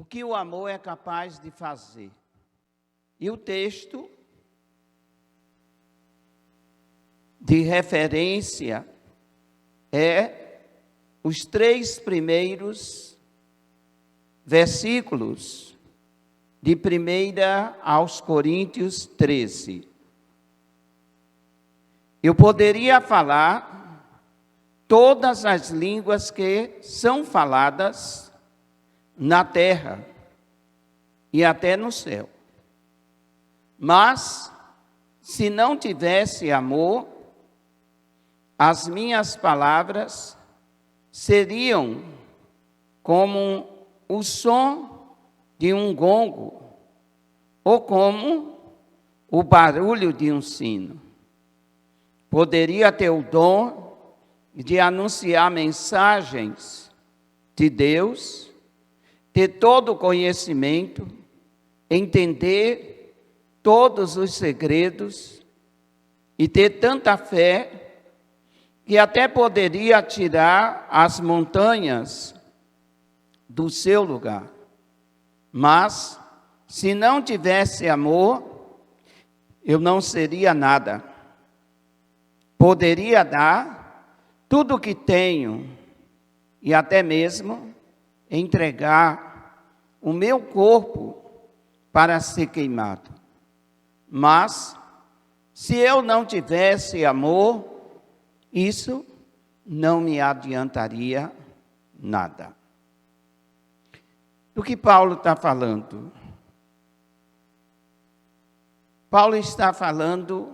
que o amor é capaz de fazer. E o texto de referência é os 3 primeiros versículos de 1 aos Coríntios 13. Eu poderia falar todas as línguas que são faladas na terra e até no céu. Mas, se não tivesse amor, as minhas palavras seriam como o som de um gongo ou como o barulho de um sino. Poderia ter o dom de anunciar mensagens de Deus, ter todo o conhecimento, entender todos os segredos e ter tanta fé que até poderia tirar as montanhas do seu lugar. Mas, se não tivesse amor, eu não seria nada. Poderia dar tudo o que tenho e até mesmo entregar o meu corpo para ser queimado. Mas, se eu não tivesse amor, isso não me adiantaria nada. Do que Paulo está falando? Paulo está falando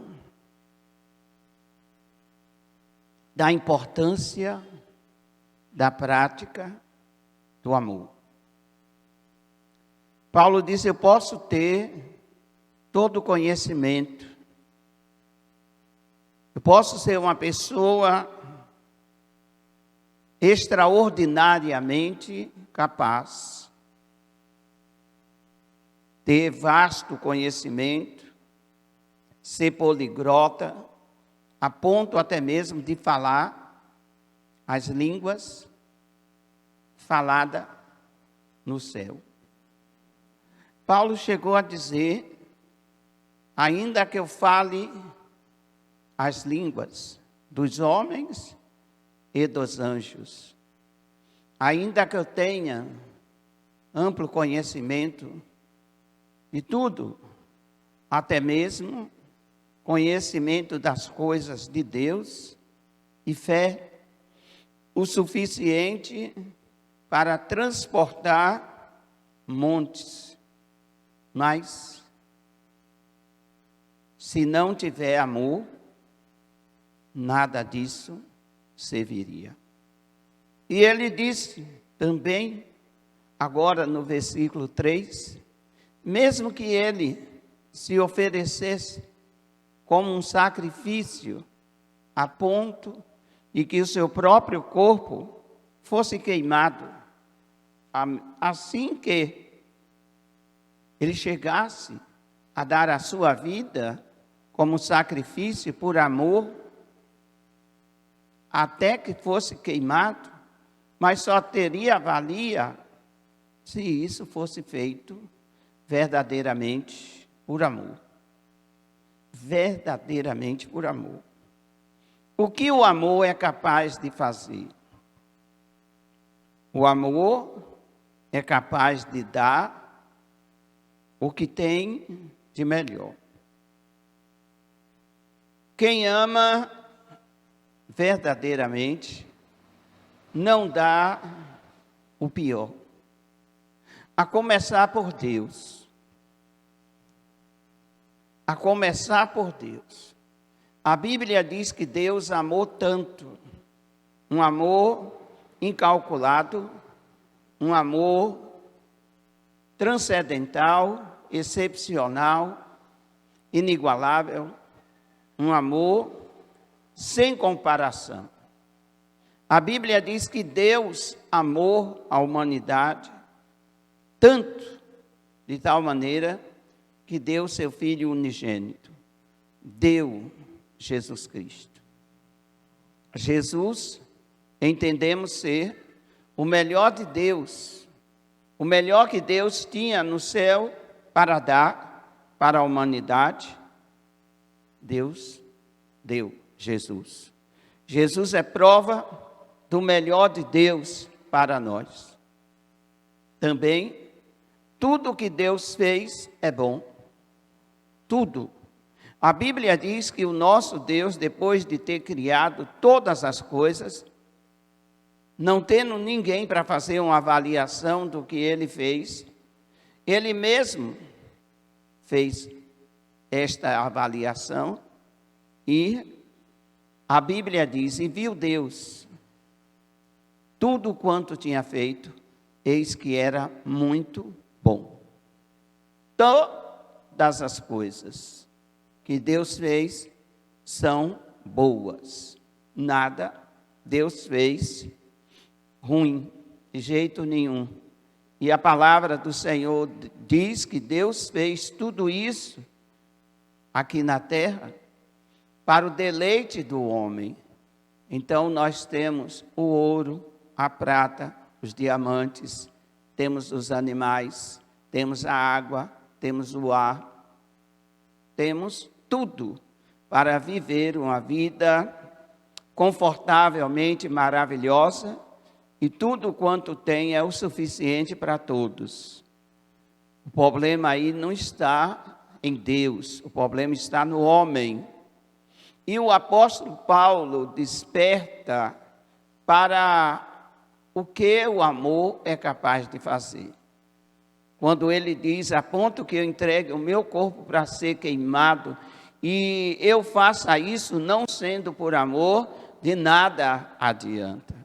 da importância da prática do amor. Paulo diz: eu posso ter todo o conhecimento, eu posso ser uma pessoa extraordinariamente capaz, ter vasto conhecimento, ser poliglota, a ponto até mesmo de falar as línguas faladas no céu. Paulo chegou a dizer: ainda que eu fale as línguas dos homens e dos anjos, ainda que eu tenha amplo conhecimento de tudo, até mesmo conhecimento das coisas de Deus e fé, o suficiente para transportar montes, mas se não tiver amor, nada disso serviria. E ele disse também, agora no versículo 3, mesmo que ele se oferecesse como um sacrifício, a ponto de que o seu próprio corpo fosse queimado, assim que ele chegasse a dar a sua vida como sacrifício por amor, até que fosse queimado, mas só teria valia se isso fosse feito verdadeiramente por amor. Verdadeiramente por amor. O que o amor é capaz de fazer? O amor é capaz de dar o que tem de melhor. Quem ama verdadeiramente não dá o pior, a começar por Deus. A começar por Deus. A Bíblia diz que Deus amou tanto, um amor incalculado, um amor transcendental, excepcional, inigualável, um amor sem comparação. A Bíblia diz que Deus amou a humanidade tanto, de tal maneira que deu seu Filho unigênito, deu Jesus Cristo. Jesus, entendemos ser o melhor de Deus, O melhor que Deus tinha no céu para dar para a humanidade, Deus deu Jesus. Jesus é prova do melhor de Deus para nós. Também, tudo que Deus fez é bom. Tudo. A Bíblia diz que o nosso Deus, depois de ter criado todas as coisas, não tendo ninguém para fazer uma avaliação do que ele fez, ele mesmo fez esta avaliação e a Bíblia diz, e viu Deus tudo quanto tinha feito, eis que era muito bom. Todas as coisas que Deus fez são boas. Nada Deus fez ruim, de jeito nenhum. E a palavra do Senhor diz que Deus fez tudo isso aqui na terra para o deleite do homem. Então nós temos o ouro, a prata, os diamantes, temos os animais, temos a água, temos o ar, temos tudo para viver uma vida confortavelmente maravilhosa, e tudo quanto tem é o suficiente para todos. O problema aí não está em Deus, o problema está no homem. E o apóstolo Paulo desperta para o que o amor é capaz de fazer. Quando ele diz, a ponto que eu entregue o meu corpo para ser queimado, e eu faça isso não sendo por amor, de nada adianta.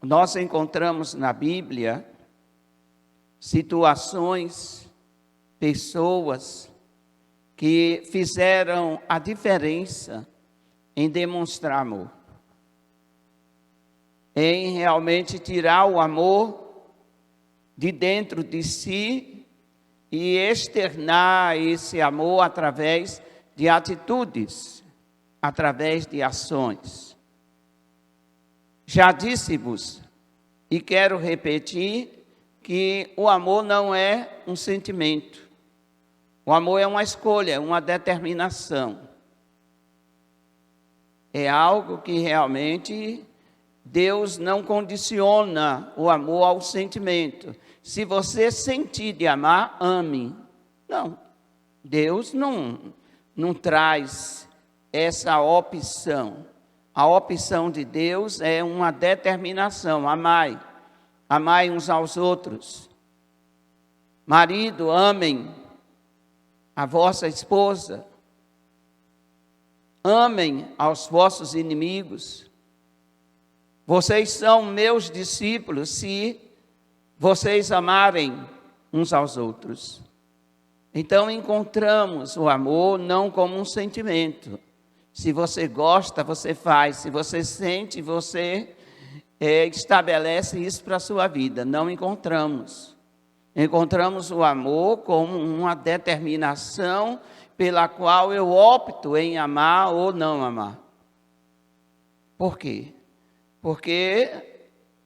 Nós encontramos na Bíblia situações, pessoas que fizeram a diferença em demonstrar amor, em realmente tirar o amor de dentro de si e externar esse amor através de atitudes, através de ações. Já disse-vos, e quero repetir, que o amor não é um sentimento. O amor é uma escolha, é uma determinação. É algo que realmente Deus não condiciona o amor ao sentimento. Se você sentir de amar, ame. Não, Deus não traz essa opção. A opção de Deus é uma determinação, amai. Amai uns aos outros. Marido, amem a vossa esposa. Amem aos vossos inimigos. Vocês são meus discípulos se vocês amarem uns aos outros. Então encontramos o amor não como um sentimento. Se você gosta, você faz. Se você sente, você estabelece isso para a sua vida. Não encontramos. Encontramos o amor como uma determinação pela qual eu opto em amar ou não amar. Por quê? Porque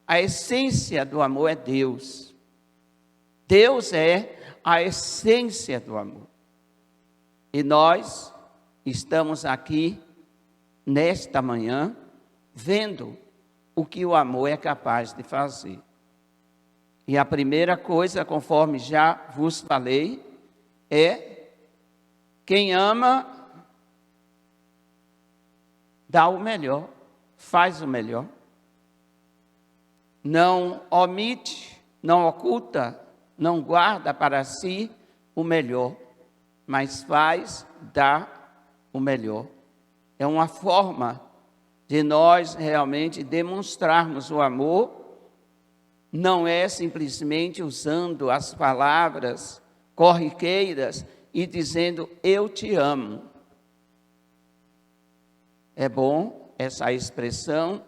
a essência do amor é Deus. Deus é a essência do amor. E nós estamos aqui, nesta manhã, vendo o que o amor é capaz de fazer. E a primeira coisa, conforme já vos falei, é quem ama, dá o melhor, faz o melhor. Não omite, não oculta, não guarda para si o melhor, mas faz, dá o melhor. É uma forma de nós realmente demonstrarmos o amor, não é simplesmente usando as palavras corriqueiras e dizendo eu te amo. É bom essa expressão,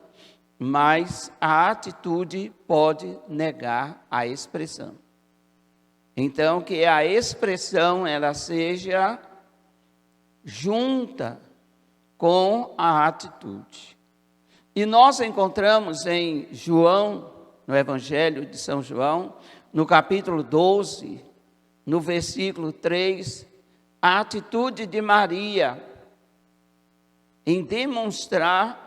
mas a atitude pode negar a expressão. Então, que a expressão ela seja junta com a atitude. E nós encontramos em João, no Evangelho de São João, no capítulo 12, no versículo 3, a atitude de Maria em demonstrar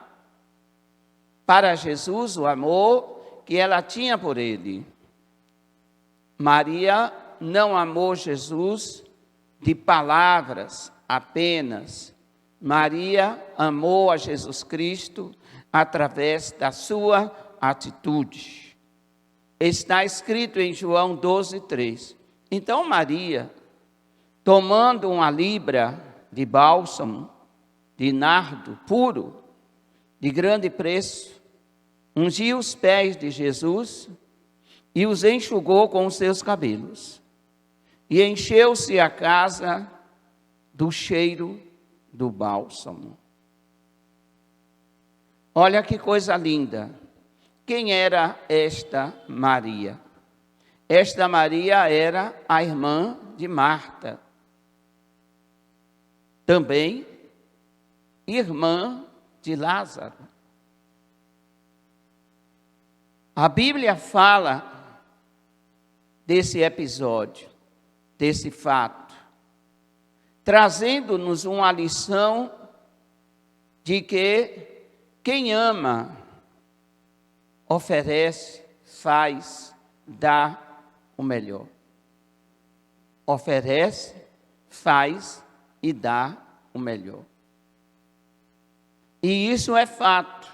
para Jesus o amor que ela tinha por ele. Maria não amou Jesus de palavras apenas. Maria amou a Jesus Cristo através da sua atitude. Está escrito em João 12, 3. Então Maria, tomando uma libra de bálsamo, de nardo puro, de grande preço, ungiu os pés de Jesus e os enxugou com os seus cabelos. E encheu-se a casa do cheiro do bálsamo. Olha que coisa linda. Quem era esta Maria? Esta Maria era a irmã de Marta. Também irmã de Lázaro. A Bíblia fala desse episódio, desse fato, trazendo-nos uma lição de que quem ama, oferece, faz, dá o melhor. Oferece, faz e dá o melhor. E isso é fato.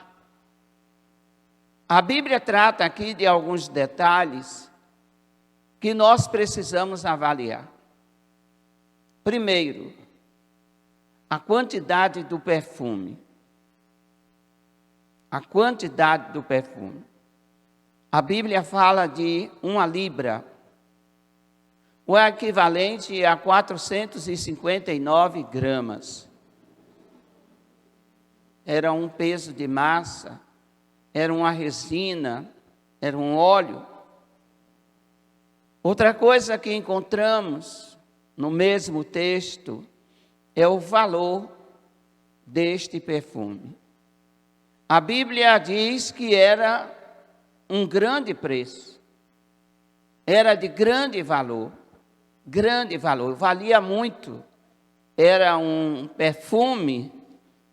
A Bíblia trata aqui de alguns detalhes que nós precisamos avaliar. Primeiro, a quantidade do perfume. A quantidade do perfume. A Bíblia fala de 1 libra, o equivalente a 459 gramas. Era um peso de massa, era uma resina, era um óleo. Outra coisa que encontramos no mesmo texto é o valor deste perfume. A Bíblia diz que era um grande preço, era de grande valor, valia muito, era um perfume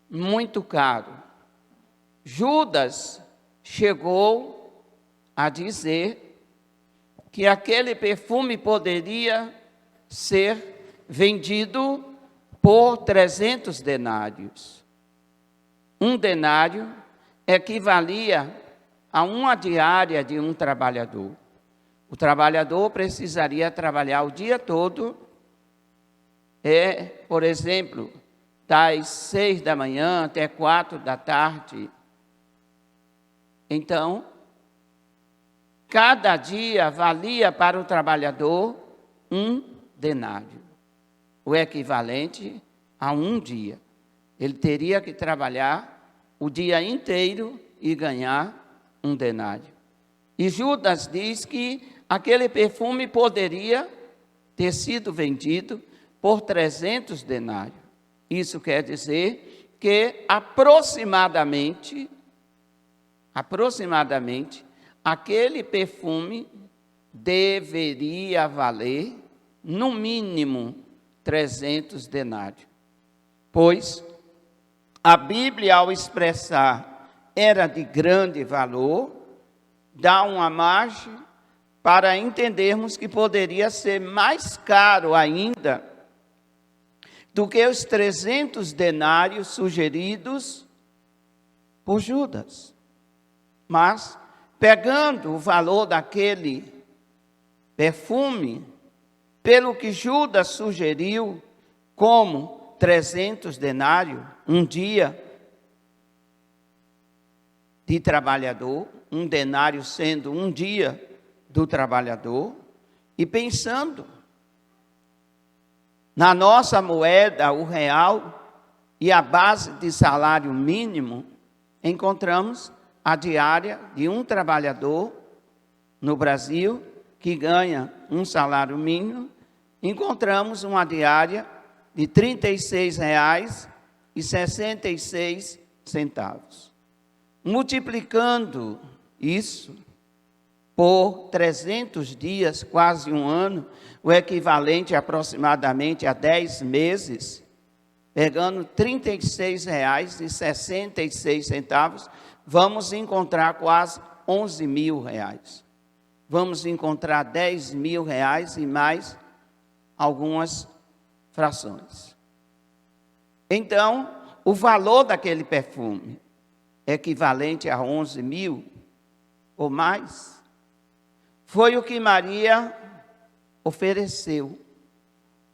muito caro. Judas chegou a dizer que aquele perfume poderia ser vendido por 300 denários. Um denário equivalia a uma diária de um trabalhador. O trabalhador precisaria trabalhar o dia todo, por exemplo, das 6 da manhã até 4 da tarde. Então, cada dia valia para o trabalhador 1 denário, o equivalente a um dia. Ele teria que trabalhar o dia inteiro e ganhar 1 denário. E Judas diz que aquele perfume poderia ter sido vendido por 300 denários. Isso quer dizer que aproximadamente, aquele perfume deveria valer, no mínimo, 300 denários. Pois a Bíblia, ao expressar era de grande valor, dá uma margem para entendermos que poderia ser mais caro ainda do que os 300 denários sugeridos por Judas. Mas, pegando o valor daquele perfume, pelo que Judas sugeriu, como 300 denários, um dia de trabalhador, um denário sendo um dia do trabalhador, e pensando na nossa moeda, o real, e a base de salário mínimo, encontramos a diária de um trabalhador no Brasil, que ganha um salário mínimo, encontramos uma diária de R$ 36,66. Multiplicando isso, por 300 dias, quase um ano, o equivalente aproximadamente a 10 meses, pegando R$ 36,66, vamos encontrar quase R$ 11.000. Vamos encontrar R$ 10.000 e mais algumas frações. Então, o valor daquele perfume, equivalente a 11.000 ou mais, foi o que Maria ofereceu,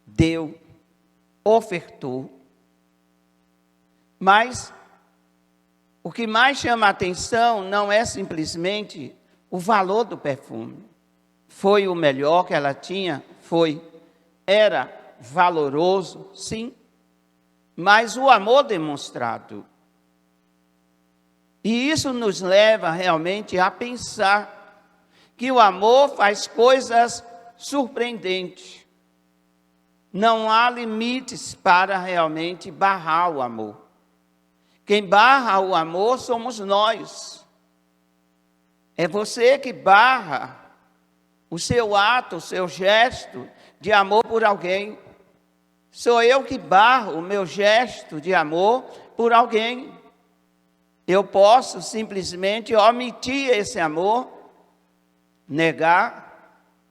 deu, ofertou. Mas o que mais chama a atenção não é simplesmente o valor do perfume. Foi o melhor que ela tinha? Foi. Era valoroso? Sim. Mas o amor demonstrado. E isso nos leva realmente a pensar que o amor faz coisas surpreendentes. Não há limites para realmente barrar o amor. Quem barra o amor somos nós. É você que barra o seu ato, o seu gesto de amor por alguém. Sou eu que barro o meu gesto de amor por alguém. Eu posso simplesmente omitir esse amor, negar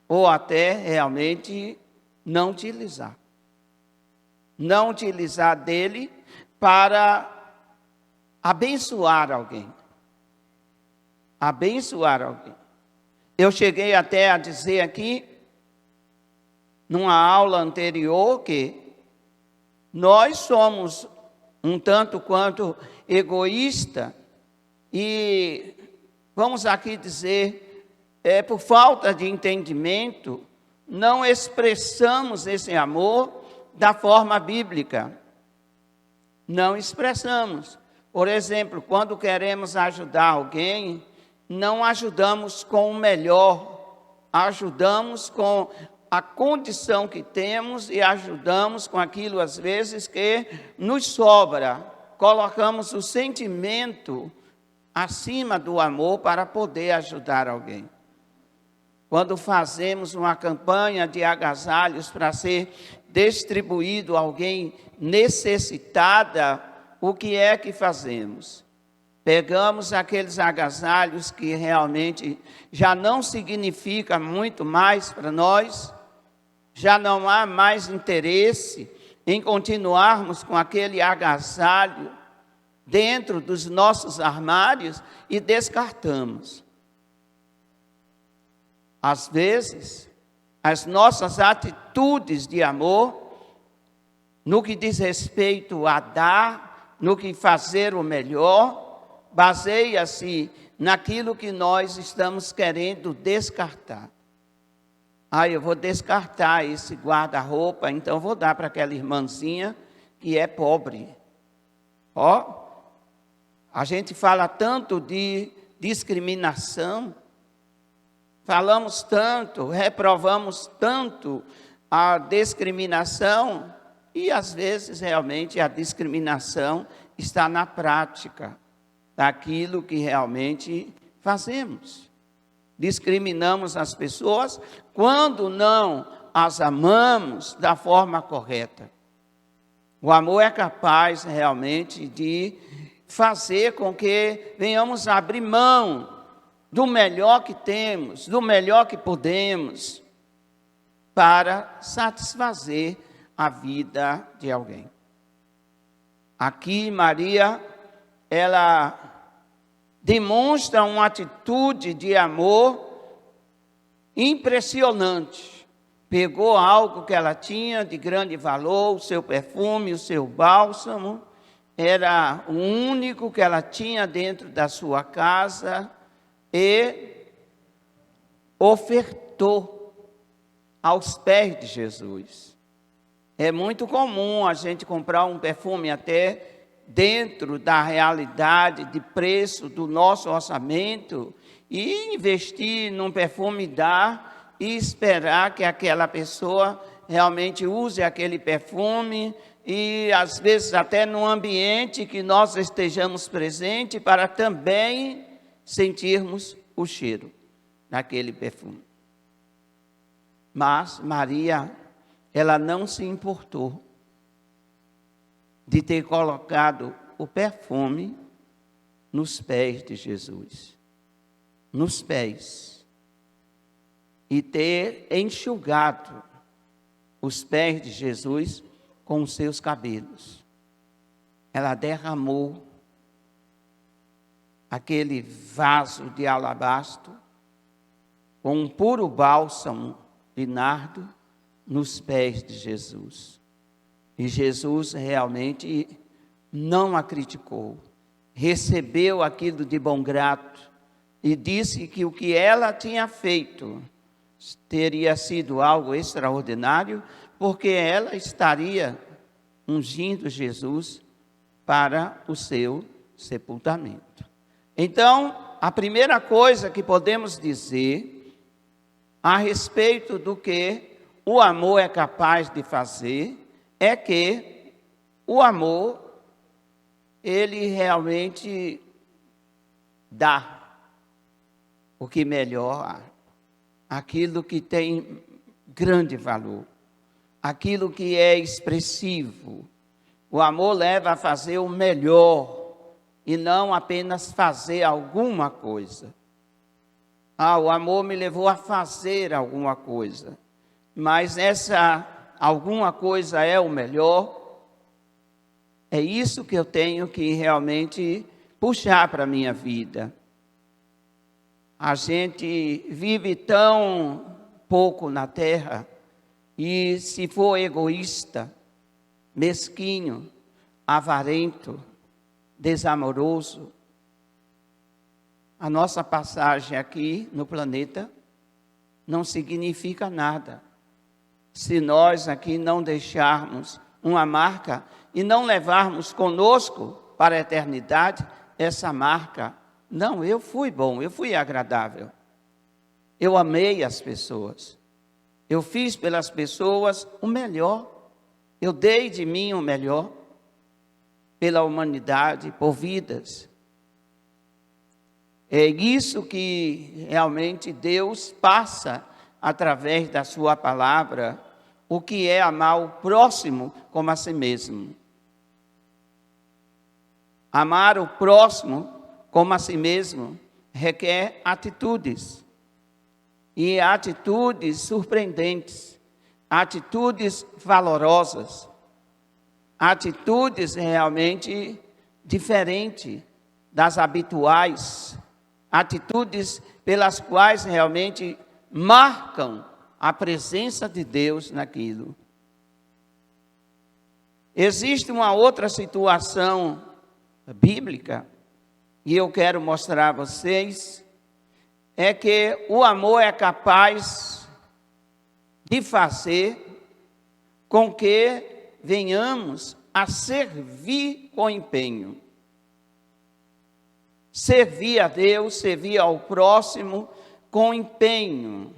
ou até realmente não utilizar. Não utilizar dele para abençoar alguém. Abençoar alguém. Eu cheguei até a dizer aqui, numa aula anterior, que nós somos um tanto quanto egoísta e, vamos aqui dizer, por falta de entendimento, não expressamos esse amor da forma bíblica. Não expressamos. Por exemplo, quando queremos ajudar alguém, não ajudamos com o melhor, ajudamos com a condição que temos e ajudamos com aquilo, às vezes, que nos sobra. Colocamos o sentimento acima do amor para poder ajudar alguém. Quando fazemos uma campanha de agasalhos para ser distribuído a alguém necessitada, o que é que fazemos? Pegamos aqueles agasalhos que realmente já não significa muito mais para nós, já não há mais interesse em continuarmos com aquele agasalho dentro dos nossos armários e descartamos. Às vezes, as nossas atitudes de amor, no que diz respeito a dar, no que fazer o melhor, baseia-se naquilo que nós estamos querendo descartar. Eu vou descartar esse guarda-roupa, então vou dar para aquela irmãzinha que é pobre. A gente fala tanto de discriminação, falamos tanto, reprovamos tanto a discriminação, e às vezes realmente a discriminação está na prática daquilo que realmente fazemos. Discriminamos as pessoas quando não as amamos da forma correta. O amor é capaz realmente de fazer com que venhamos abrir mão do melhor que temos, do melhor que podemos, para satisfazer a vida de alguém. Aqui Maria, ela demonstra uma atitude de amor impressionante. Pegou algo que ela tinha de grande valor, o seu perfume, o seu bálsamo, era o único que ela tinha dentro da sua casa, e ofertou aos pés de Jesus. É muito comum a gente comprar um perfume até dentro da realidade de preço do nosso orçamento e investir num perfume, dar e esperar que aquela pessoa realmente use aquele perfume e às vezes até no ambiente que nós estejamos presentes para também sentirmos o cheiro. naquele perfume. Mas Maria, ela não se importou de ter colocado o perfume nos pés de Jesus. Nos pés. E ter enxugado os pés de Jesus com os seus cabelos. Ela derramou aquele vaso de alabastro com um puro bálsamo de nardo nos pés de Jesus. E Jesus realmente não a criticou. Recebeu aquilo de bom grado e disse que o que ela tinha feito teria sido algo extraordinário, porque ela estaria ungindo Jesus para o seu sepultamento. Então, a primeira coisa que podemos dizer a respeito do que o amor é capaz de fazer é que o amor, ele realmente dá o que melhor há. Aquilo que tem grande valor, aquilo que é expressivo. O amor leva a fazer o melhor e não apenas fazer alguma coisa. O amor me levou a fazer alguma coisa, mas essa alguma coisa é o melhor. É isso que eu tenho que realmente puxar para a minha vida. A gente vive tão pouco na terra e, se for egoísta, mesquinho, avarento, desamoroso, a nossa passagem aqui no planeta não significa nada. Se nós aqui não deixarmos uma marca e não levarmos conosco para a eternidade essa marca. Não, eu fui bom, eu fui agradável. Eu amei as pessoas. Eu fiz pelas pessoas o melhor. Eu dei de mim o melhor pela humanidade, por vidas. É isso que realmente Deus passa através da sua palavra, o que é amar o próximo como a si mesmo. Amar o próximo como a si mesmo requer atitudes, e atitudes surpreendentes, atitudes valorosas, atitudes realmente diferentes das habituais, atitudes pelas quais realmente marcam a presença de Deus naquilo. Existe uma outra situação bíblica, e eu quero mostrar a vocês, é que o amor é capaz de fazer com que venhamos a servir com empenho. Servir a Deus, servir ao próximo com empenho.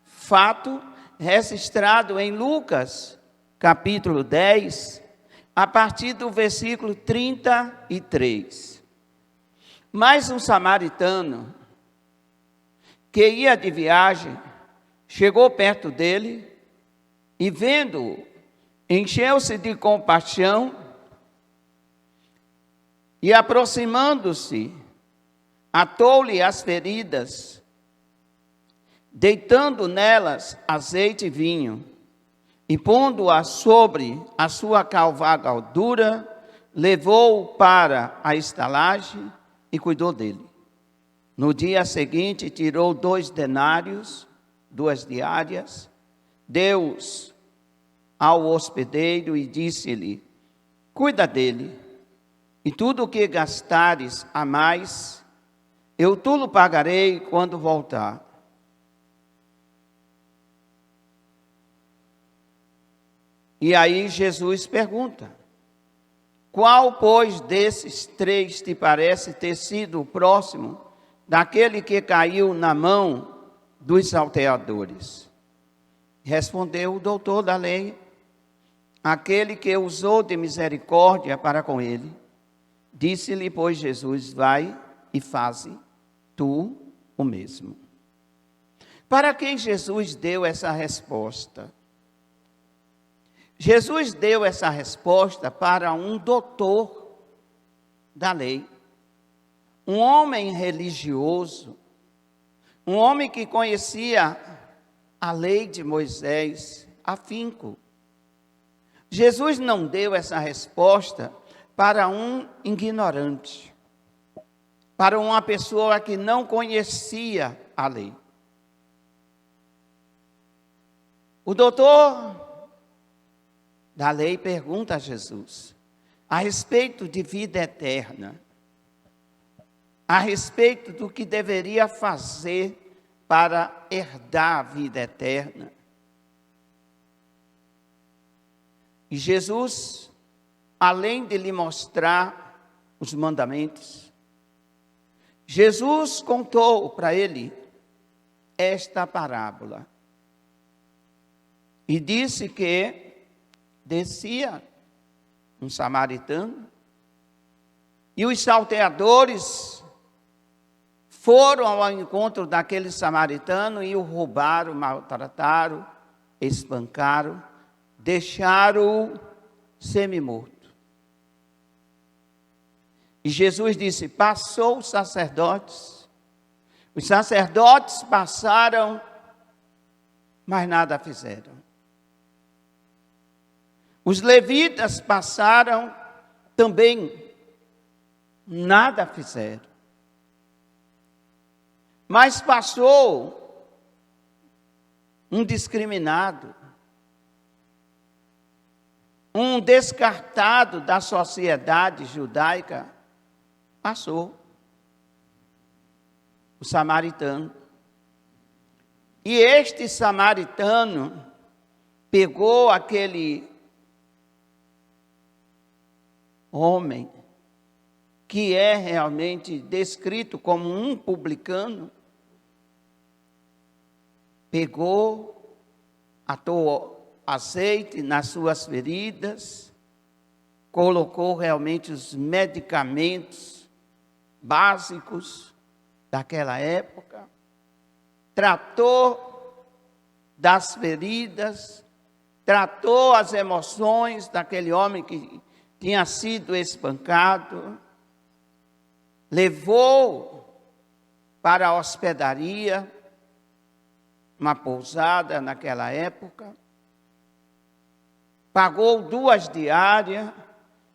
Fato registrado em Lucas, capítulo 10, a partir do versículo 33. Mas um samaritano que ia de viagem chegou perto dele e, vendo-o, encheu-se de compaixão e, aproximando-se, atou-lhe as feridas, deitando nelas azeite e vinho, e pondo-a sobre a sua cavalgadura, levou-o para a estalagem e cuidou dele. No dia seguinte, tirou 2 denários, 2 diárias, deu-os ao hospedeiro e disse-lhe: cuida dele, e tudo o que gastares a mais, eu tudo pagarei quando voltar. E aí Jesus pergunta: qual, pois, desses 3 te parece ter sido o próximo daquele que caiu na mão dos salteadores? Respondeu o doutor da lei: aquele que usou de misericórdia para com ele. Disse-lhe, pois, Jesus: vai e faze tu o mesmo. Para quem Jesus deu essa resposta? Jesus deu essa resposta para um doutor da lei, um homem religioso, um homem que conhecia a lei de Moisés afinco. Jesus não deu essa resposta para um ignorante, para uma pessoa que não conhecia a lei. O doutor da lei pergunta a Jesus a respeito de vida eterna, a respeito do que deveria fazer para herdar a vida eterna. E Jesus, além de lhe mostrar os mandamentos, Jesus contou para ele esta parábola. E disse que descia um samaritano e os salteadores foram ao encontro daquele samaritano e o roubaram, maltrataram, espancaram, deixaram-o semi-morto. E Jesus disse: passou os sacerdotes passaram, mas nada fizeram. Os levitas passaram, também nada fizeram. Mas passou um discriminado, um descartado da sociedade judaica, passou, o samaritano. E este samaritano pegou aquele homem, que é realmente descrito como um publicano, pegou, atou azeite nas suas feridas, colocou realmente os medicamentos básicos daquela época, tratou das feridas, tratou as emoções daquele homem que tinha sido espancado, levou para a hospedaria, uma pousada naquela época, pagou 2 diárias,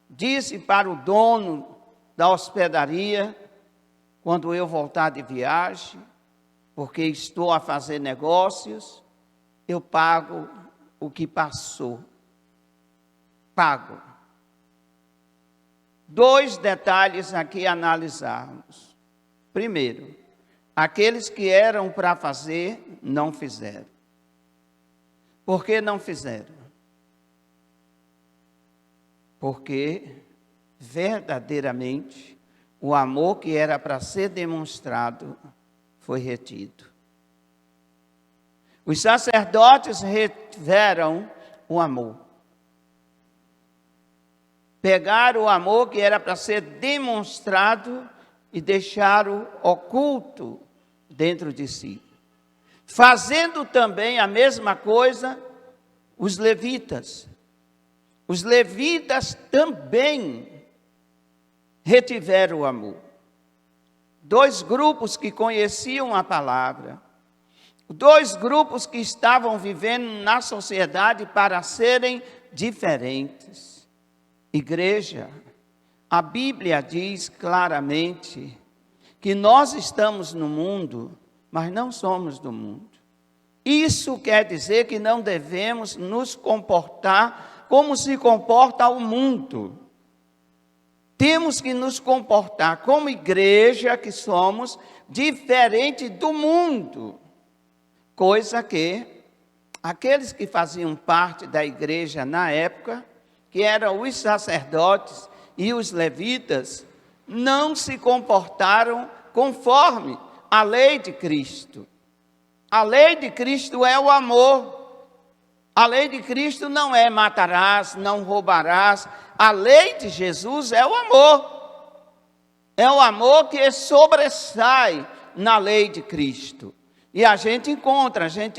disse para o dono da hospedaria: quando eu voltar de viagem, porque estou a fazer negócios, eu pago o que passou. Pago. 2 detalhes aqui a analisarmos. Primeiro, aqueles que eram para fazer, não fizeram. Por que não fizeram? Porque verdadeiramente o amor que era para ser demonstrado foi retido. Os sacerdotes retiveram o amor. Pegaram o amor que era para ser demonstrado e deixaram oculto dentro de si. Fazendo também a mesma coisa os levitas. Os levitas também retiveram o amor. 2 grupos que conheciam a palavra. 2 grupos que estavam vivendo na sociedade para serem diferentes. Igreja, a Bíblia diz claramente que nós estamos no mundo, mas não somos do mundo. Isso quer dizer que não devemos nos comportar como se comporta o mundo. Temos que nos comportar como igreja que somos, diferente do mundo. Coisa que aqueles que faziam parte da igreja na época, que eram os sacerdotes e os levitas, não se comportaram conforme a lei de Cristo. A lei de Cristo é o amor. A lei de Cristo não é matarás, não roubarás. A lei de Jesus é o amor. É o amor que sobressai na lei de Cristo. E a gente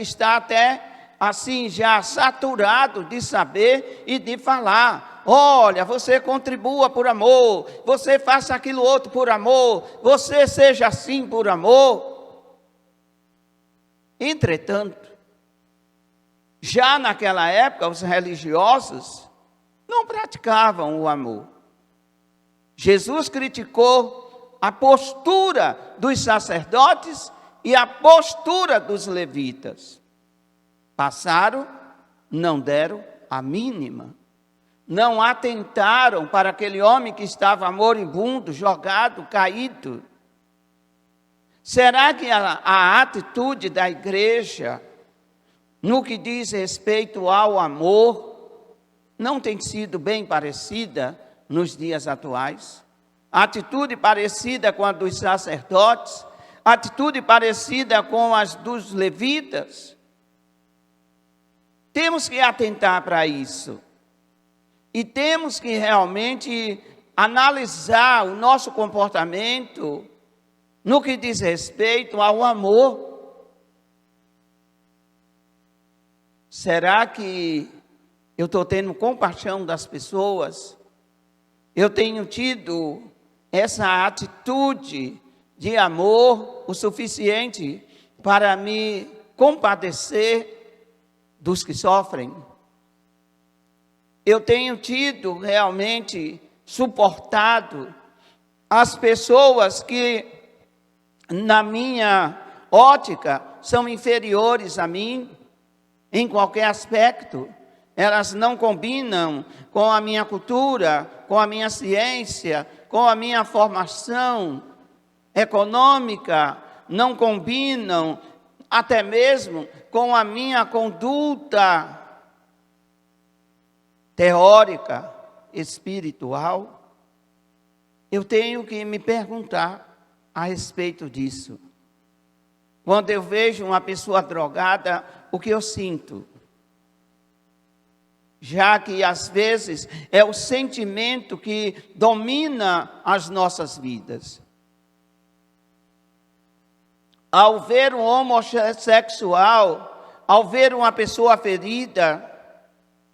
está até assim já saturado de saber e de falar. Olha, você contribua por amor, você faça aquilo outro por amor, você seja assim por amor. Entretanto, já naquela época, os religiosos não praticavam o amor. Jesus criticou a postura dos sacerdotes e a postura dos levitas. Passaram, não deram a mínima. Não atentaram para aquele homem que estava moribundo, jogado, caído. Será que a atitude da igreja, no que diz respeito ao amor, não tem sido bem parecida nos dias atuais? Atitude parecida com a dos sacerdotes, atitude parecida com as dos levitas. Temos que atentar para isso. E temos que realmente analisar o nosso comportamento no que diz respeito ao amor. Será que eu estou tendo compaixão das pessoas? Eu tenho tido essa atitude de amor o suficiente para me compadecer dos que sofrem? Eu tenho tido realmente suportado as pessoas que, na minha ótica, são inferiores a mim, em qualquer aspecto. Elas não combinam com a minha cultura, com a minha ciência, com a minha formação econômica, não combinam até mesmo com a minha conduta teórica, espiritual. Eu tenho que me perguntar a respeito disso. Quando eu vejo uma pessoa drogada, o que eu sinto? Já que às vezes é o sentimento que domina as nossas vidas. Ao ver um homossexual, ao ver uma pessoa ferida,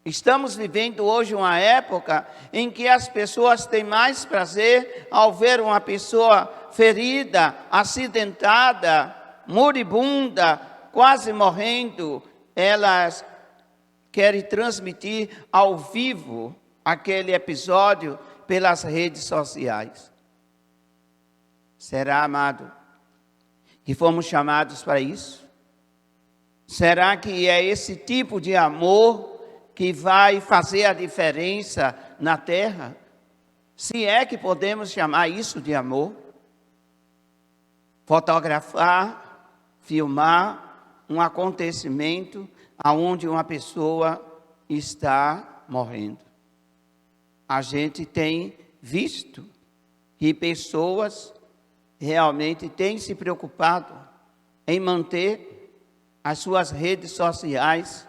estamos vivendo hoje uma época em que as pessoas têm mais prazer ao ver uma pessoa ferida, acidentada, moribunda, quase morrendo. Elas querem transmitir ao vivo aquele episódio pelas redes sociais. Será, amado, que fomos chamados para isso? Será que é esse tipo de amor que vai fazer a diferença na terra? Se é que podemos chamar isso de amor. Fotografar, filmar um acontecimento onde uma pessoa está morrendo. A gente tem visto que pessoas realmente têm se preocupado em manter as suas redes sociais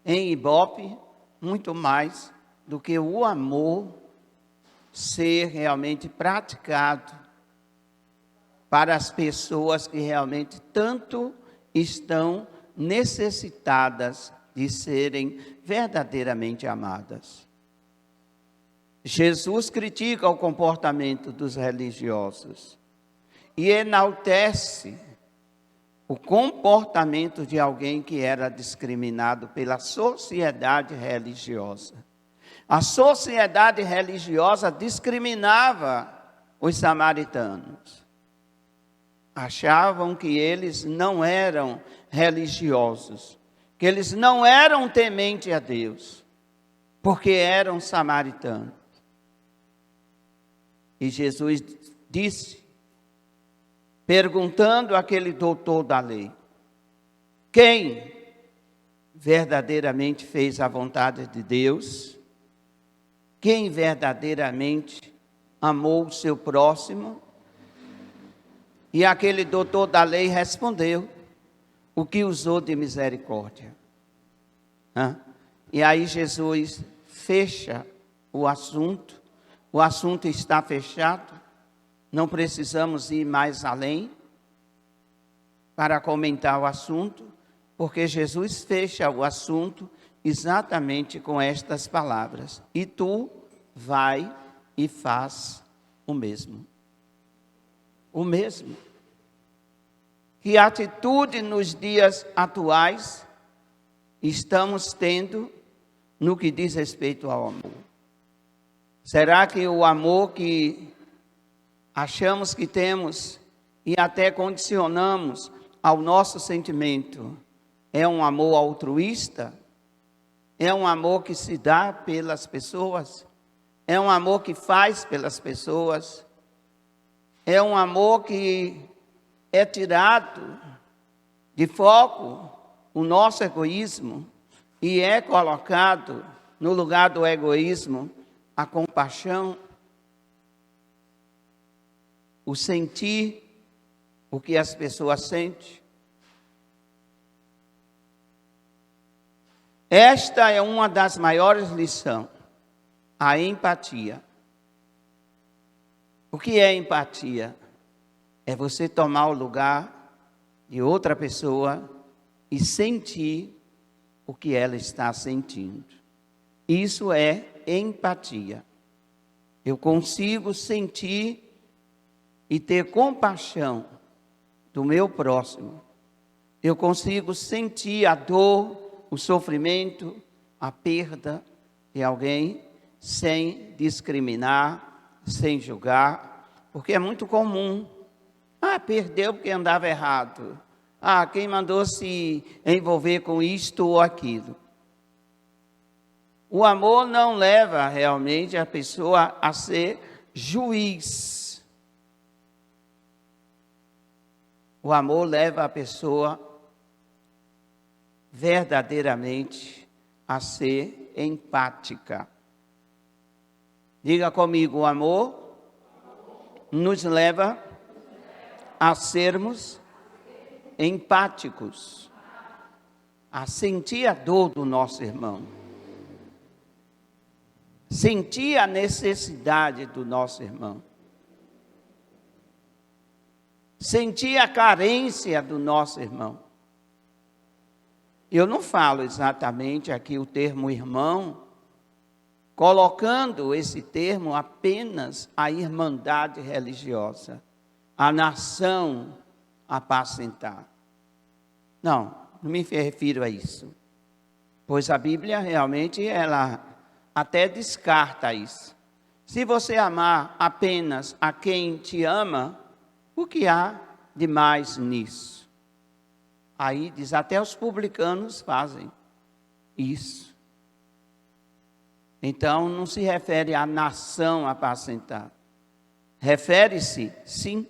em ibope, muito mais do que o amor ser realmente praticado para as pessoas que realmente tanto estão necessitadas de serem verdadeiramente amadas. Jesus critica o comportamento dos religiosos e enaltece o comportamento de alguém que era discriminado pela sociedade religiosa. A sociedade religiosa discriminava os samaritanos. Achavam que eles não eram religiosos, que eles não eram tementes a Deus, porque eram samaritanos. E Jesus disse, perguntando àquele doutor da lei, quem verdadeiramente fez a vontade de Deus? Quem verdadeiramente amou o seu próximo? E aquele doutor da lei respondeu, o que usou de misericórdia. E aí Jesus fecha o assunto está fechado, não precisamos ir mais além, para comentar o assunto, porque Jesus fecha o assunto exatamente com estas palavras: e tu vai e faz o mesmo. O mesmo. Que atitude nos dias atuais estamos tendo no que diz respeito ao amor? Será que o amor que achamos que temos e até condicionamos ao nosso sentimento é um amor altruísta? É um amor que se dá pelas pessoas? É um amor que faz pelas pessoas? É um amor que é tirado de foco o nosso egoísmo e é colocado no lugar do egoísmo a compaixão, o sentir o que as pessoas sentem? Esta é uma das maiores lições, a empatia. O que é empatia? É você tomar o lugar de outra pessoa e sentir o que ela está sentindo. Isso é empatia. Eu consigo sentir e ter compaixão do meu próximo. Eu consigo sentir a dor, o sofrimento, a perda de alguém, sem discriminar, sem julgar, porque é muito comum. Perdeu porque andava errado. Quem mandou se envolver com isto ou aquilo. O amor não leva realmente a pessoa a ser juiz. O amor leva a pessoa verdadeiramente a ser empática. Diga comigo: o amor nos leva a sermos empáticos, a sentir a dor do nosso irmão, sentir a necessidade do nosso irmão, sentir a carência do nosso irmão. Eu não falo exatamente aqui o termo irmão, colocando esse termo apenas à irmandade religiosa, à nação apacentar. Não me refiro a isso. Pois a Bíblia realmente, ela até descarta isso. Se você amar apenas a quem te ama, o que há de mais nisso? Aí diz, até os publicanos fazem isso. Então, não se refere à nação apacentar. Refere-se, sim,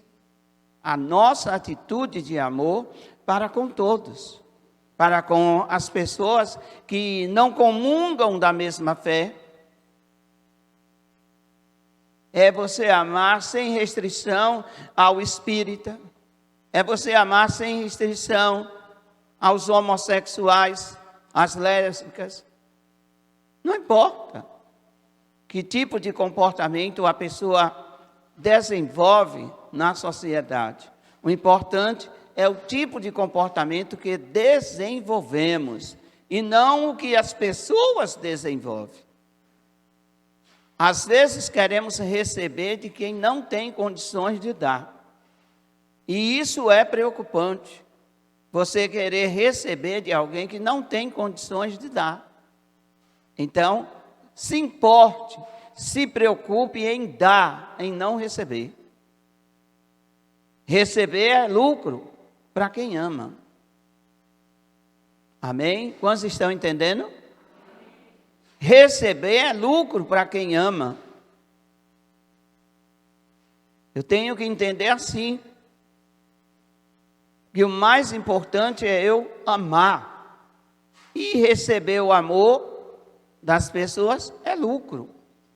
à nossa atitude de amor para com todos. Para com as pessoas que não comungam da mesma fé. É você amar sem restrição ao espírita. É você amar sem restrição aos homossexuais, às lésbicas. Não importa que tipo de comportamento a pessoa desenvolve na sociedade. O importante é o tipo de comportamento que desenvolvemos e não o que as pessoas desenvolvem. Às vezes queremos receber de quem não tem condições de dar. E isso é preocupante. Você querer receber de alguém que não tem condições de dar. Então, se importe, se preocupe em dar, em não receber. Receber é lucro para quem ama. Amém? Quantos estão entendendo? Receber é lucro para quem ama. Eu tenho que entender assim. Que o mais importante é eu amar. E receber o amor das pessoas é lucro.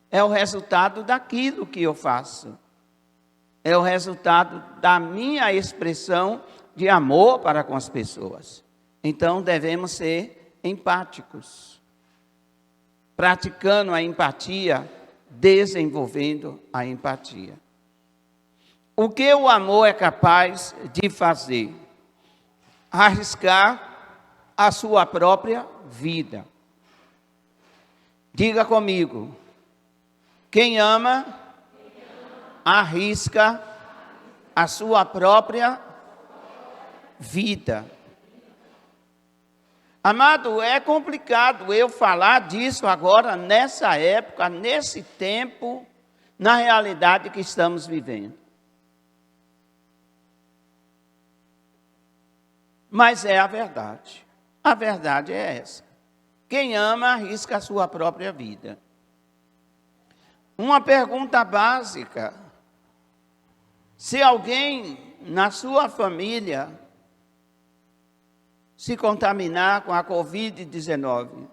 É o resultado daquilo que eu faço. É o resultado da minha expressão de amor para com as pessoas. Então devemos ser empáticos. Praticando a empatia, desenvolvendo a empatia. O que o amor é capaz de fazer? arriscar a sua própria vida. Diga comigo: quem ama, arrisca a sua própria vida. Amado, é complicado eu falar disso agora, nessa época, nesse tempo, na realidade que estamos vivendo. Mas é a verdade. A verdade é essa. Quem ama, arrisca a sua própria vida. Uma pergunta básica: se alguém na sua família se contaminar com a Covid-19,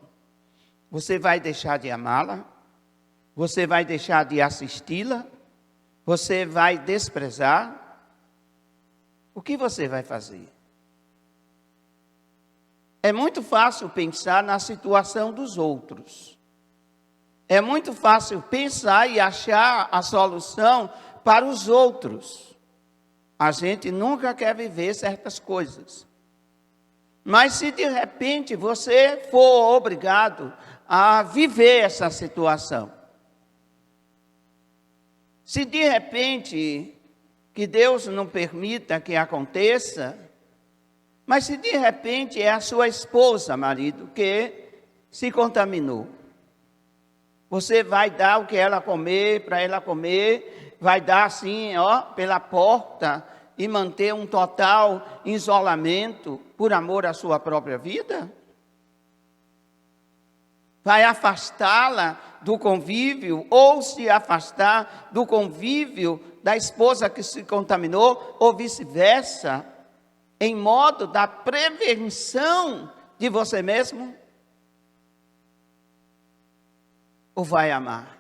você vai deixar de amá-la? Você vai deixar de assisti-la? Você vai desprezar? O que você vai fazer? É muito fácil pensar na situação dos outros. É muito fácil pensar e achar a solução para os outros. A gente nunca quer viver certas coisas. Mas se de repente você for obrigado a viver essa situação, se de repente, que Deus não permita que aconteça, mas se de repente é a sua esposa, marido, que se contaminou, você vai dar o que ela comer, para ela comer, vai dar assim, ó, pela porta, e manter um total isolamento por amor à sua própria vida? Vai afastá-la do convívio, ou se afastar do convívio da esposa que se contaminou, ou vice-versa, em modo da prevenção de você mesmo? Ou vai amar?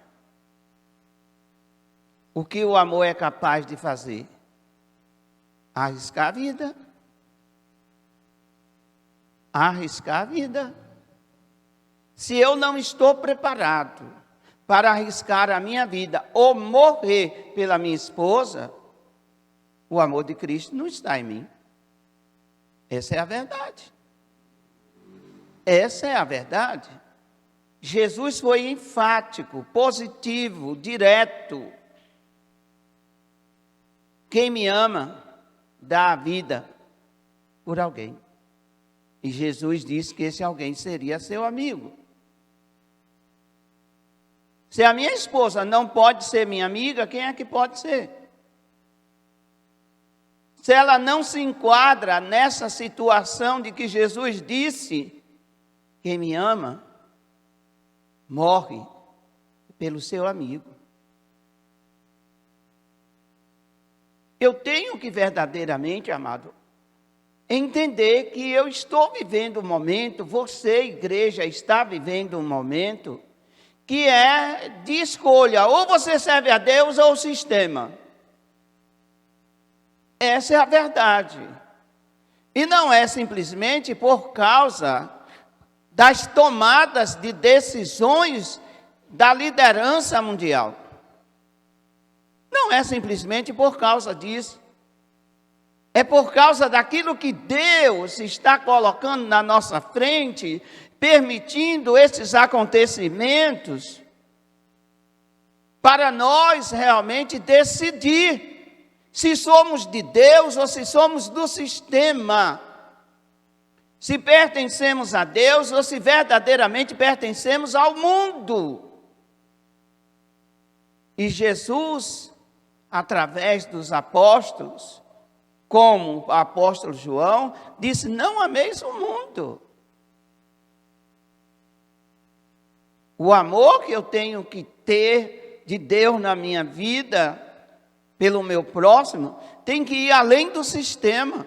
O que o amor é capaz de fazer? Arriscar a vida. Arriscar a vida. Se eu não estou preparado para arriscar a minha vida ou morrer pela minha esposa, o amor de Cristo não está em mim. Essa é a verdade. Essa é a verdade. Jesus foi enfático, positivo, direto. Quem me ama, dá a vida por alguém. E Jesus disse que esse alguém seria seu amigo. Se a minha esposa não pode ser minha amiga, quem é que pode ser? Se ela não se enquadra nessa situação de que Jesus disse, quem me ama, morre pelo seu amigo. Eu tenho que verdadeiramente, amado, entender que eu estou vivendo um momento, você, igreja, está vivendo um momento que é de escolha, ou você serve a Deus ou o sistema. Essa é a verdade. E não é simplesmente por causa das tomadas de decisões da liderança mundial. Não é simplesmente por causa disso. É por causa daquilo que Deus está colocando na nossa frente, permitindo esses acontecimentos, para nós realmente decidir se somos de Deus ou se somos do sistema. Se pertencemos a Deus ou se verdadeiramente pertencemos ao mundo. E Jesus, através dos apóstolos, como o apóstolo João, disse: não ameis o mundo. O amor que eu tenho que ter de Deus na minha vida, pelo meu próximo, tem que ir além do sistema.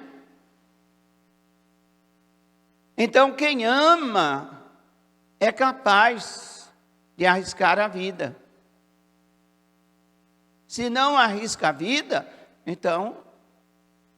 Então, quem ama é capaz de arriscar a vida. Se não arrisca a vida, então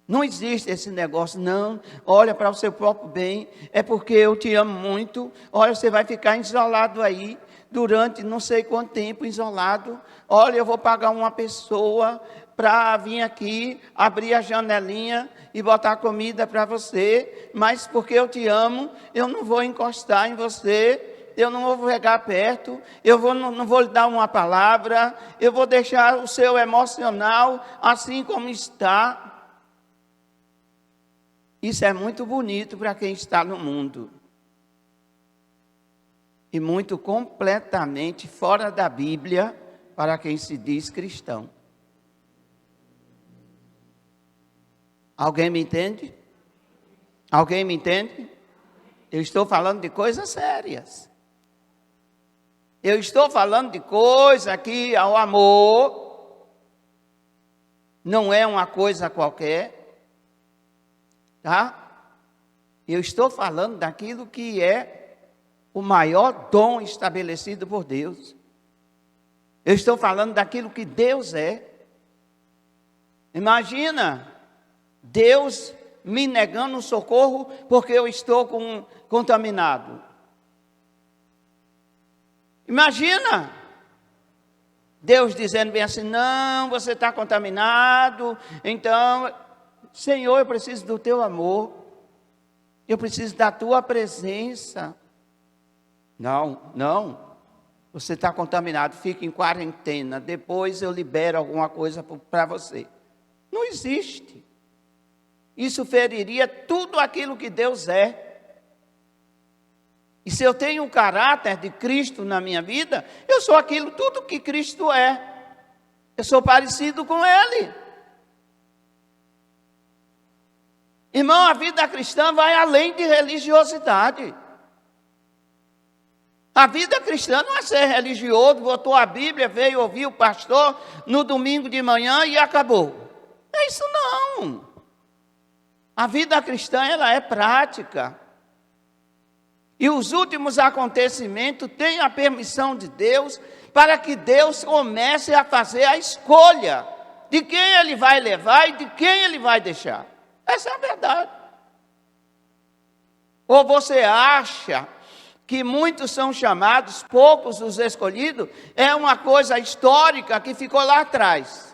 não existe esse negócio, não, olha para o seu próprio bem, é porque eu te amo muito, olha, você vai ficar isolado aí, durante não sei quanto tempo isolado, olha, eu vou pagar uma pessoa para vir aqui, abrir a janelinha e botar comida para você, mas porque eu te amo, eu não vou encostar em você, eu não vou chegar perto, não vou lhe dar uma palavra, eu vou deixar o seu emocional assim como está. Isso é muito bonito para quem está no mundo. E muito completamente fora da Bíblia para quem se diz cristão. Alguém me entende? Alguém me entende? Eu estou falando de coisas sérias. Eu estou falando de coisa que o amor não é uma coisa qualquer, tá? Eu estou falando daquilo que é o maior dom estabelecido por Deus. Eu estou falando daquilo que Deus é. Imagina Deus me negando socorro porque eu estou contaminado. Imagina Deus dizendo bem assim: não, você está contaminado, então, Senhor, eu preciso do teu amor, eu preciso da tua presença. Não, você está contaminado, fica em quarentena, depois eu libero alguma coisa para você. Não existe. Isso feriria tudo aquilo que Deus é. E se eu tenho o caráter de Cristo na minha vida, eu sou aquilo tudo que Cristo é. Eu sou parecido com Ele. Irmão, a vida cristã vai além de religiosidade. A vida cristã não é ser religioso, botou a Bíblia, veio ouvir o pastor no domingo de manhã e acabou. Não é isso não. A vida cristã, ela é prática. E os últimos acontecimentos têm a permissão de Deus para que Deus comece a fazer a escolha de quem Ele vai levar e de quem Ele vai deixar. Essa é a verdade. Ou você acha que muitos são chamados, poucos os escolhidos, é uma coisa histórica que ficou lá atrás.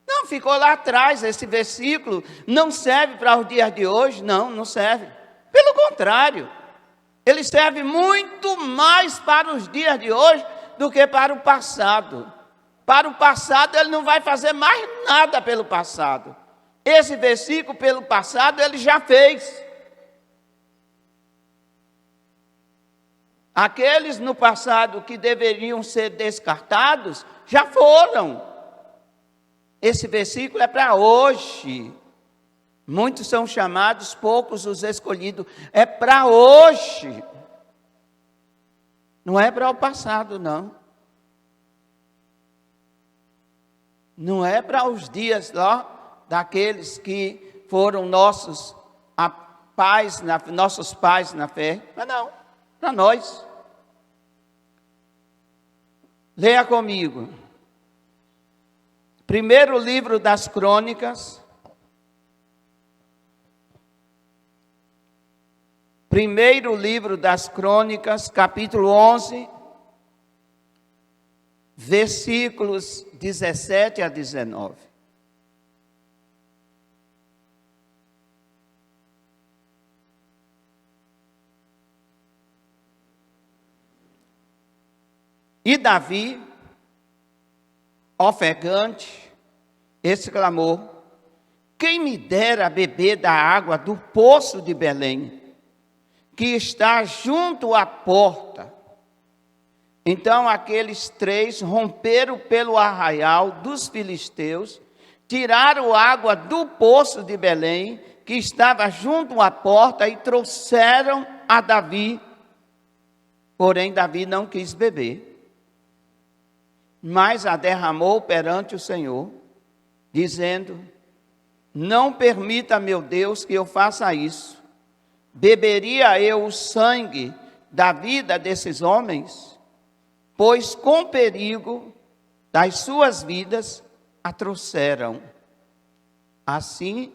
Não, ficou lá atrás, esse versículo não serve para os dias de hoje, não serve. Pelo contrário, ele serve muito mais para os dias de hoje do que para o passado. Para o passado, ele não vai fazer mais nada pelo passado. Esse versículo, pelo passado, ele já fez. Aqueles no passado que deveriam ser descartados, já foram. Esse versículo é para hoje. Muitos são chamados, poucos os escolhidos. É para hoje. Não é para o passado, não. Não é para os dias lá daqueles que foram nossos pais na fé. Mas não. Para nós. Leia comigo. Primeiro livro das Crônicas. Primeiro livro das Crônicas, capítulo 11, versículos 17 a 19. E Davi, ofegante, exclamou: quem me dera beber da água do poço de Belém, que está junto à porta. Então aqueles três romperam pelo arraial dos filisteus, tiraram água do poço de Belém, que estava junto à porta, e trouxeram a Davi. Porém Davi não quis beber, mas a derramou perante o Senhor, dizendo: não permita, meu Deus, que eu faça isso. Beberia eu o sangue da vida desses homens? Pois com perigo das suas vidas a trouxeram. Assim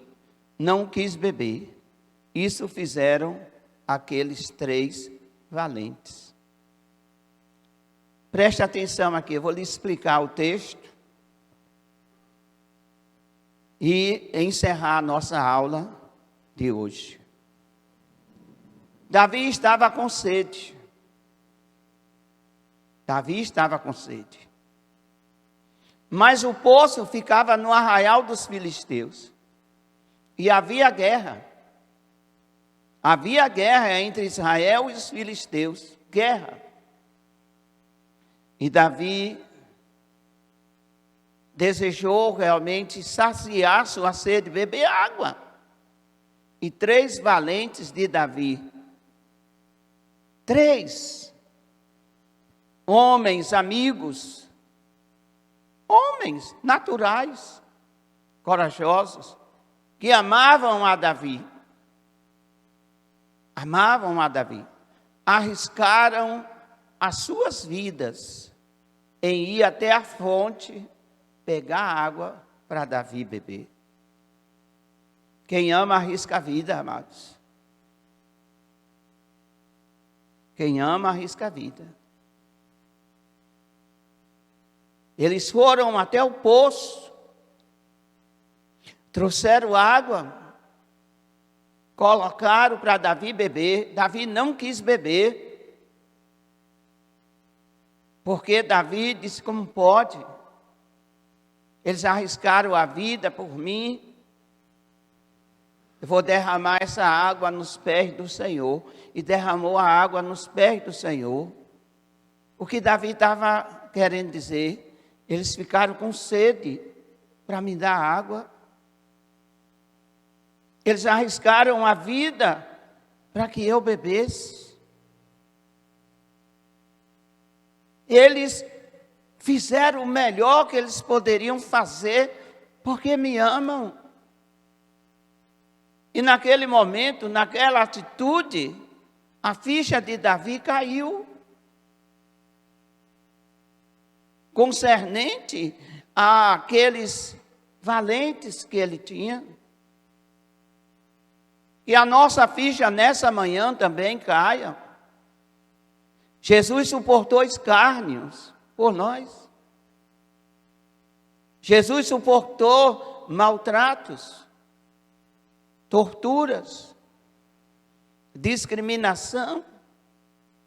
não quis beber. Isso fizeram aqueles três valentes. Preste atenção aqui, eu vou lhe explicar o texto. e encerrar a nossa aula de hoje. Davi estava com sede. Davi estava com sede. Mas o poço ficava no arraial dos filisteus. E havia guerra. Havia guerra entre Israel e os filisteus. Guerra. E Davi desejou realmente saciar sua sede, beber água. E 3 valentes de Davi, 3 homens, amigos, homens naturais, corajosos, que amavam a Davi, arriscaram as suas vidas em ir até a fonte, pegar água para Davi beber. Quem ama arrisca a vida, amados. Quem ama arrisca a vida. Eles foram até o poço, trouxeram água, colocaram para Davi beber. Davi não quis beber, porque Davi disse: como pode? Eles arriscaram a vida por mim. Eu vou derramar essa água nos pés do Senhor. E derramou a água nos pés do Senhor. O que Davi estava querendo dizer? Eles ficaram com sede para me dar água. Eles arriscaram a vida para que eu bebesse. Eles fizeram o melhor que eles poderiam fazer, porque me amam. E naquele momento, naquela atitude, a ficha de Davi caiu. Concernente àqueles valentes que ele tinha. E a nossa ficha nessa manhã também caia. Jesus suportou escárnios por nós. Jesus suportou maltratos, torturas, discriminação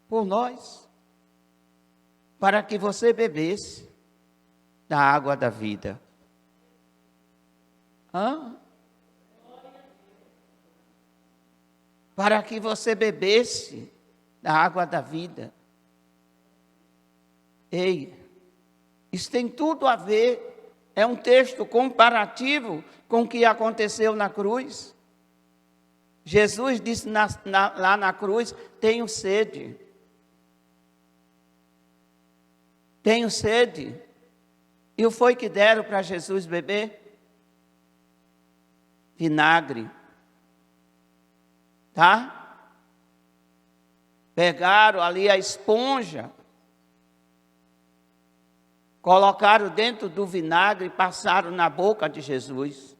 por nós, para que você bebesse da água da vida. Para que você bebesse da água da vida. Ei, isso tem tudo a ver, é um texto comparativo com o que aconteceu na cruz. Jesus disse lá na cruz: tenho sede. Tenho sede. E o foi que deram para Jesus beber? Vinagre. Tá? Pegaram ali a esponja, colocaram dentro do vinagre e passaram na boca de Jesus.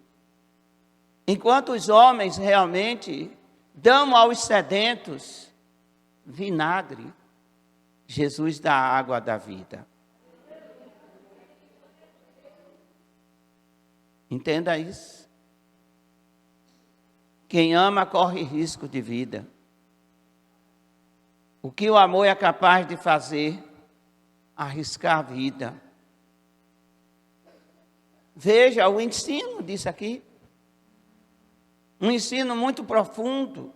Enquanto os homens realmente dão aos sedentos vinagre, Jesus dá a água da vida. Entenda isso. Quem ama corre risco de vida. O que o amor é capaz de fazer? Arriscar a vida. Veja o ensino disso aqui. Um ensino muito profundo.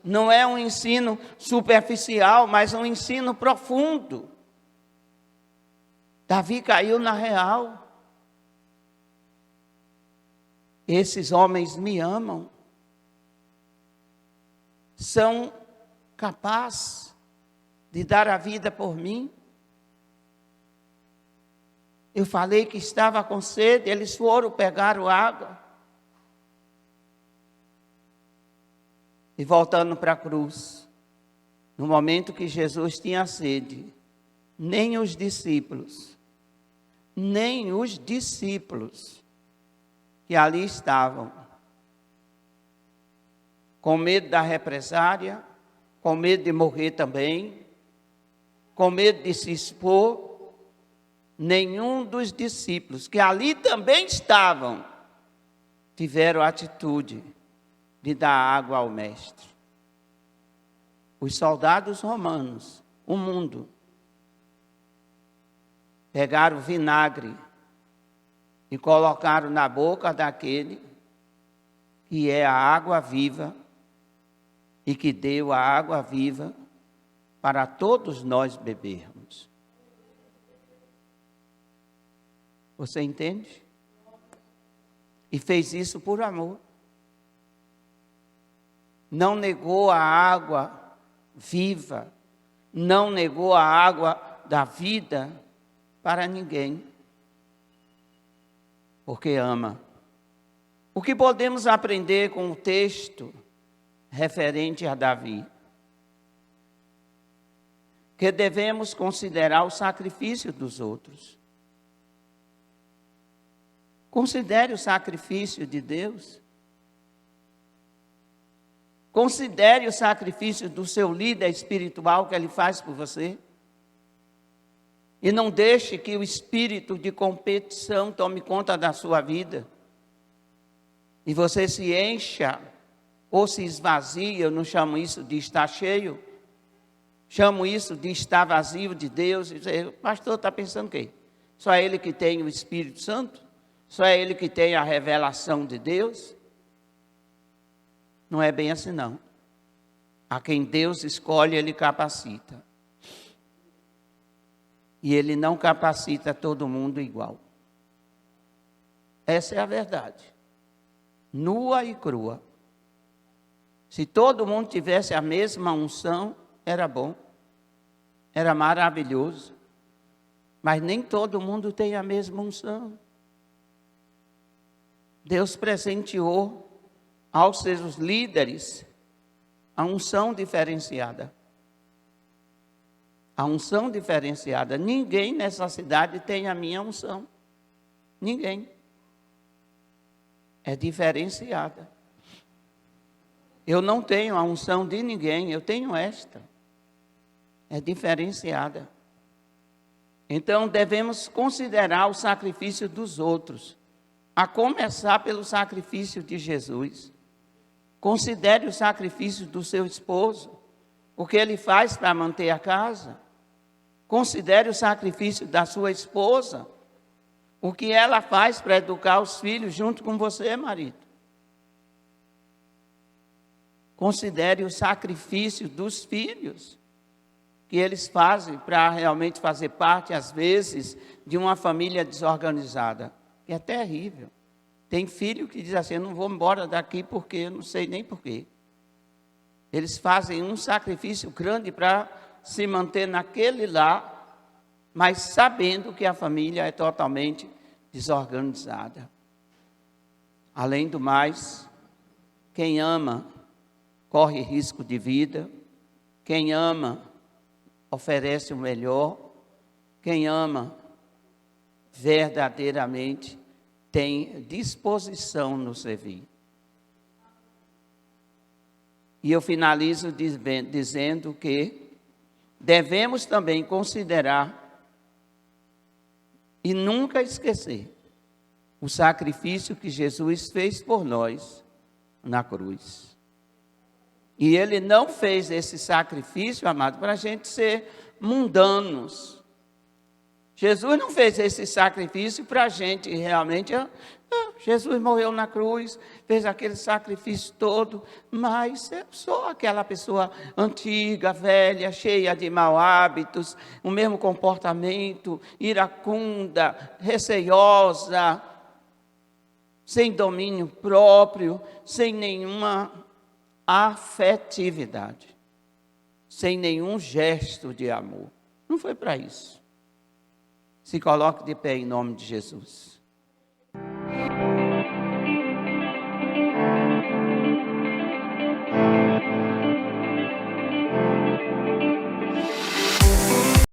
Não é um ensino superficial, mas um ensino profundo. Davi caiu na real. Esses homens me amam. São capazes de dar a vida por mim. Eu falei que estava com sede, eles foram, pegaram água. E voltando para a cruz, no momento que Jesus tinha sede, nem os discípulos que ali estavam, com medo da represária, com medo de morrer também, com medo de se expor, nenhum dos discípulos que ali também estavam, tiveram a atitude de dar água ao mestre. Os soldados romanos, o mundo, pegaram vinagre e colocaram na boca daquele que é a água viva e que deu a água viva para todos nós bebermos. Você entende? E fez isso por amor. Não negou a água viva, não negou a água da vida para ninguém, porque ama. O que podemos aprender com o texto referente a Davi? Que devemos considerar o sacrifício dos outros. Considere o sacrifício de Deus. Considere o sacrifício do seu líder espiritual que ele faz por você. E não deixe que o espírito de competição tome conta da sua vida. E você se encha ou se esvazie. Eu não chamo isso de estar cheio. Chamo isso de estar vazio de Deus. E dizer, o pastor está pensando o quê? Só é ele que tem o Espírito Santo? Só é ele que tem a revelação de Deus? Não é bem assim, não. A quem Deus escolhe, Ele capacita. E Ele não capacita todo mundo igual. Essa é a verdade. Nua e crua. Se todo mundo tivesse a mesma unção, era bom. Era maravilhoso. Mas nem todo mundo tem a mesma unção. Deus presenteou aos seus líderes a unção diferenciada. A unção diferenciada. Ninguém nessa cidade tem a minha unção. Ninguém. É diferenciada. Eu não tenho a unção de ninguém, eu tenho esta. É diferenciada. Então devemos considerar o sacrifício dos outros, a começar pelo sacrifício de Jesus. Considere o sacrifício do seu esposo, o que ele faz para manter a casa. Considere o sacrifício da sua esposa, o que ela faz para educar os filhos junto com você, marido. Considere o sacrifício dos filhos, que eles fazem para realmente fazer parte, às vezes, de uma família desorganizada. Que é terrível. Tem filho que diz assim, eu não vou embora daqui porque eu não sei nem porquê. Eles fazem um sacrifício grande para se manter naquele lar, mas sabendo que a família é totalmente desorganizada. Além do mais, quem ama corre risco de vida, quem ama oferece o melhor, quem ama verdadeiramente tem disposição no servir. E eu finalizo dizendo que devemos também considerar e nunca esquecer o sacrifício que Jesus fez por nós na cruz. E Ele não fez esse sacrifício, amado, para a gente ser mundanos. Jesus não fez esse sacrifício para a gente realmente. Jesus morreu na cruz, fez aquele sacrifício todo, mas eu sou aquela pessoa antiga, velha, cheia de maus hábitos, o mesmo comportamento, iracunda, receiosa, sem domínio próprio, sem nenhuma afetividade, sem nenhum gesto de amor. Não foi para isso. Se coloque de pé em nome de Jesus.